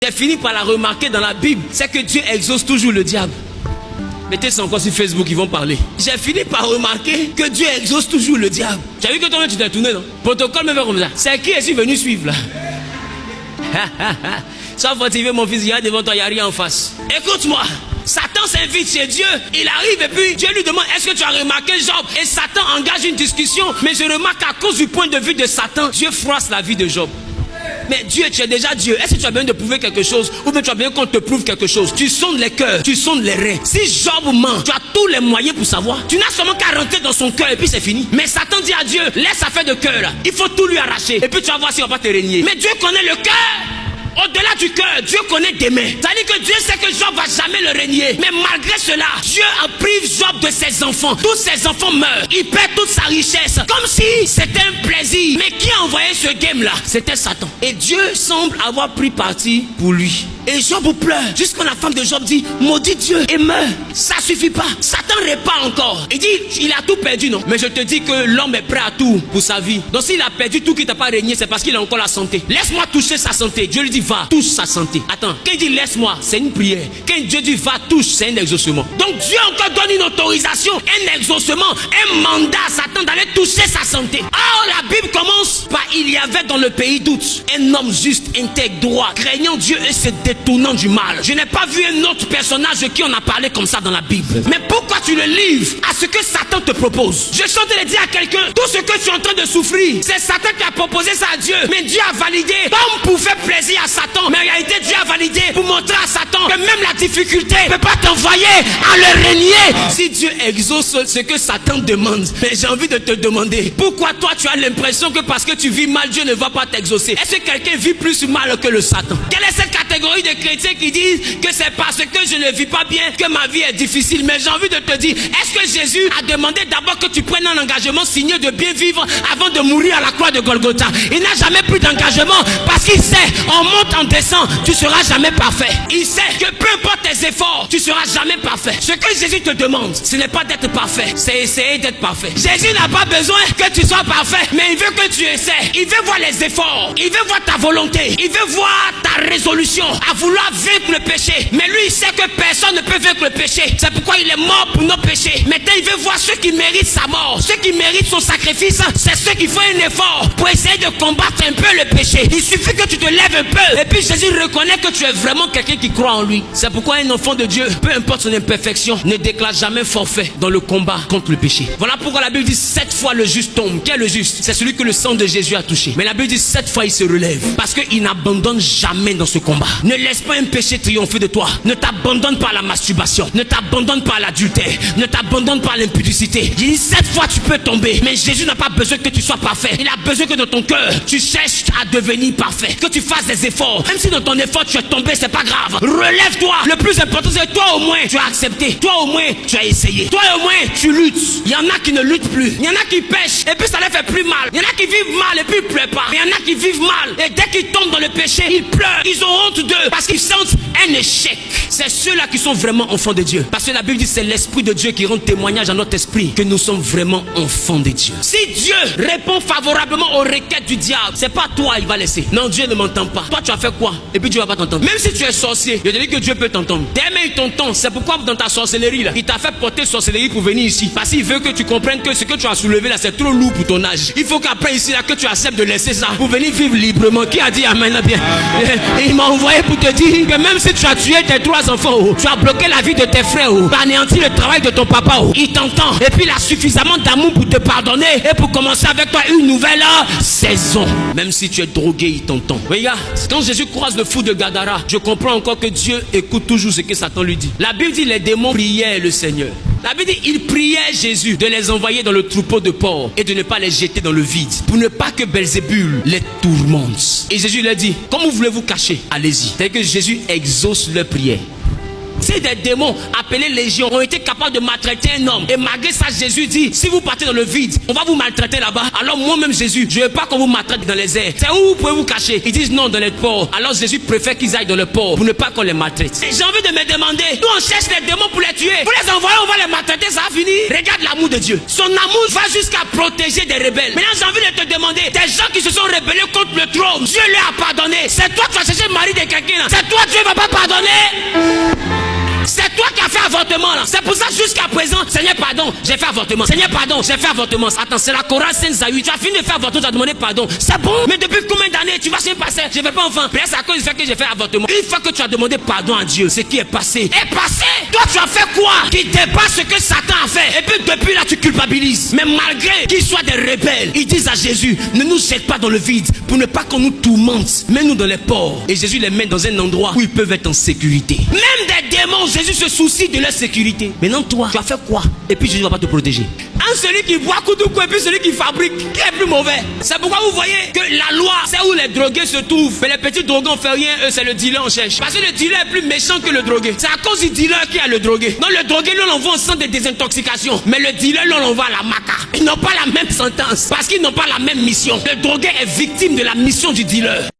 J'ai fini par la remarquer dans la Bible, c'est que Dieu exauce toujours le diable. Mettez ça encore sur Facebook, ils vont parler. J'ai fini par remarquer que Dieu exauce toujours le diable. Tu as vu que toi-même tu t'es tourné, non? Protocole me fait comme ça. C'est qui est-ce venu suivre là? Sois fortifié mon fils, il y a devant toi, il n'y a rien en face. Écoute-moi, Satan s'invite chez Dieu, il arrive et puis Dieu lui demande, est-ce que tu as remarqué Job? Et Satan engage une discussion, mais je remarque qu'à cause du point de vue de Satan, Dieu froisse la vie de Job. Mais Dieu, tu es déjà Dieu. Est-ce que tu as besoin de prouver quelque chose? Ou bien tu as besoin qu'on te prouve quelque chose? Tu sondes les cœurs, tu sondes les reins. Si Job ment, tu as tous les moyens pour savoir. Tu n'as seulement qu'à rentrer dans son cœur et puis c'est fini. Mais Satan dit à Dieu, laisse affaire de cœur là. Il faut tout lui arracher. Et puis tu vas voir s'il ne va pas te régner. Mais Dieu connaît le cœur. Au-delà du cœur, Dieu connaît des mains. C'est-à-dire que Dieu sait que Job va jamais le régner. Mais malgré cela, Dieu en prive Job de ses enfants. Tous ses enfants meurent. Il perd toute sa richesse. Comme si c'était un plaisir. Mais qui a envoyé ce game-là? C'était Satan. Et Dieu semble avoir pris parti pour lui. Et Job pleure. Jusqu'à la femme de Job dit, maudit Dieu et meurt. Ça suffit pas. Satan répand encore. Il dit, il a tout perdu, non? Mais je te dis que l'homme est prêt à tout pour sa vie. Donc s'il a perdu tout, qu'il t'a pas régné, c'est parce qu'il a encore la santé. Laisse-moi toucher sa santé. Dieu lui dit, va, touche sa santé. Attends, quand il dit laisse-moi, c'est une prière. Quand Dieu dit va, touche, c'est un exaucement. Donc Dieu encore donne une autorisation, un exaucement, un mandat à Satan d'aller toucher sa santé. Or la Bible commence par, il y avait dans le pays d'Out un homme juste, intègre, droit, craignant Dieu et se détournant du mal. Je n'ai pas vu un autre personnage de qui on a parlé comme ça dans la Bible. Mais pourquoi tu le livres à ce que Satan te propose? Je suis en train de dire à quelqu'un, tout ce que tu es en train de souffrir, c'est Satan qui a proposé ça à Dieu. Mais Dieu a validé, comme pour faire plaisir à Satan. Mais en réalité, Dieu a validé pour montrer à Satan que même la difficulté ne peut pas t'envoyer à le régner. Si Dieu exauce ce que Satan demande, mais j'ai envie de te demander, pourquoi toi tu as l'impression que parce que tu vis mal, Dieu ne va pas t'exaucer? Est-ce que quelqu'un vit plus mal que le Satan? Quelle est cette catégorie de chrétiens qui disent que c'est parce que je ne vis pas bien que ma vie est difficile? Mais j'ai envie de te dire, est-ce que Jésus a demandé d'abord que tu prennes un engagement signé de bien vivre avant de mourir à la croix de Golgotha? Il n'a jamais pris d'engagement parce qu'il sait, on monte, on descend, tu seras jamais parfait. Il sait que peu importe tes efforts, tu seras jamais parfait. Ce que Jésus te demande, ce n'est pas d'être parfait, c'est essayer d'être parfait. Jésus n'a pas besoin que tu sois parfait, mais il veut que tu essaies. Il veut voir les efforts, il veut voir ta volonté, il veut voir ta résolution à vouloir vaincre le péché. Mais lui, il sait que personne ne peut vaincre le péché. C'est pourquoi il est mort pour nos péchés. Maintenant, il veut voir ceux qui méritent sa mort, ceux qui méritent son sacrifice. C'est ceux qui font un effort pour essayer de combattre un peu le péché. Il suffit que tu te lèves un peu et puis Jésus reconnaît que tu es vraiment quelqu'un qui croit en lui. C'est pourquoi un enfant de Dieu, peu importe son imperfection, ne déclare jamais forfait dans le combat contre le péché. Voilà pourquoi la Bible dit 7 fois le juste tombe. Qui est le juste? C'est celui que le sang de Jésus a touché. Mais la Bible dit 7 fois il se relève, parce qu'il n'abandonne jamais dans ce combat. Ne laisse pas un péché triompher de toi. Ne t'abandonne pas à la masturbation, ne t'abandonne pas à l'adultère, ne t'abandonne pas à l'impudicité. Il dit 7 fois tu peux tomber, mais Jésus n'a pas besoin que tu sois parfait. Il a besoin que dans ton cœur tu cherches à devenir parfait, que tu fasses des efforts. Même si dans ton effort tu es tombé, c'est pas grave. Relève-toi. Le plus important c'est que toi au moins tu as accepté, toi au moins tu as essayé, toi au moins tu luttes. Il y en a qui ne luttent plus, il y en a qui pêchent et puis ça leur fait plus mal. Il y en a qui vivent mal et puis ils pleurent pas. Il y en a qui vivent mal et dès qu'ils tombent dans le péché, ils pleurent. Ils ont honte d'eux parce qu'ils sentent un échec. C'est ceux-là qui sont vraiment enfants de Dieu. Parce que la Bible dit c'est l'Esprit de Dieu qui rend témoignage à notre esprit que nous sommes vraiment enfants de Dieu. Si Dieu répond favorablement aux requêtes du diable, c'est pas toi il va laisser. Non, Dieu ne m'entend pas. Toi tu as fait quoi? Et puis Dieu va pas t'entendre. Même si tu es sorcier, je te dis que Dieu peut t'entendre. Demain il t'entend. C'est pourquoi dans ta sorcellerie là, il t'a fait porter sorcellerie pour venir ici. Parce qu'il veut que tu comprennes que ce que tu as soulevé là c'est trop lourd pour ton âge. Il faut qu'après ici là que tu acceptes de laisser ça pour venir vivre librement. Qui a dit amen bien? Il m'a envoyé pour te dire que même si tu as tué tes 3 enfants, tu as bloqué la vie de tes frères, tu as anéanti le travail de ton papa, il t'entend. Et puis il a suffisamment d'amour pour te pardonner et pour commencer avec toi une nouvelle saison. Même si tu es drogué, il t'entend. Regarde, quand Jésus croise le fou de Gadara, je comprends encore que Dieu écoute toujours ce que Satan lui dit. La Bible dit les démons priaient le Seigneur. La Bible dit il priait Jésus de les envoyer dans le troupeau de porcs et de ne pas les jeter dans le vide pour ne pas que Belzébul les tourmente. Et Jésus leur dit, comment voulez-vous cacher? Allez-y. C'est que Jésus exauce leur prière. Si des démons appelés légions ont été capables de maltraiter un homme, et malgré ça Jésus dit, si vous partez dans le vide, on va vous maltraiter là-bas. Alors moi-même Jésus, je ne veux pas qu'on vous maltraite dans les airs. C'est où vous pouvez vous cacher? Ils disent non, dans les ports. Alors Jésus préfère qu'ils aillent dans le port pour ne pas qu'on les maltraite. J'ai envie de me demander, nous on cherche les démons pour les tuer. Pour les envoyer, on va les maltraiter, ça va finir. Regarde l'amour de Dieu. Son amour va jusqu'à protéger des rebelles. Maintenant j'ai envie de te demander, des gens qui se sont rebellés contre le trône, Dieu leur a pardonné. C'est toi qui vas chercher le mari de quelqu'un là. C'est toi, Dieu ne va pas pardonner. C'est toi qui as fait avortement là. C'est pour ça jusqu'à présent, Seigneur pardon, j'ai fait avortement. Seigneur pardon, j'ai fait avortement. Attends, c'est la chorale Saint-Zaï. Tu as fini de faire avortement, tu as demandé pardon. C'est bon. Mais depuis combien d'années tu vas chez le pasteur? Je ne vais pas enfant. Mais c'est à cause du fait que j'ai fait avortement. Une fois que tu as demandé pardon à Dieu, ce qui est passé est passé. Toi tu as fait quoi qui dépasse ce que Satan a fait? Et puis depuis là tu culpabilises. Mais malgré qu'ils soient des rebelles, ils disent à Jésus, ne nous jette pas dans le vide pour ne pas qu'on nous tourmente. Mets-nous dans les ports. Et Jésus les met dans un endroit où ils peuvent être en sécurité. Même des démons, Jésus se soucie de leur sécurité. Maintenant toi, tu as fait quoi? Et puis Jésus ne va pas te protéger. Entre celui qui boit Koudoukou et puis celui qui fabrique, qui est plus mauvais? C'est pourquoi vous voyez que la loi, c'est où les drogués se trouvent. Mais les petits drogués on fait rien, eux c'est le dealer on cherche. Parce que le dealer est plus méchant que le drogué. C'est à cause du dealer qui a le drogué. Non, le drogué, lui on l'envoie en centre de désintoxication. Mais le dealer, lui on l'envoie à la maca. Ils n'ont pas la même sentence. Parce qu'ils n'ont pas la même mission. Le drogué est victime de la mission du dealer.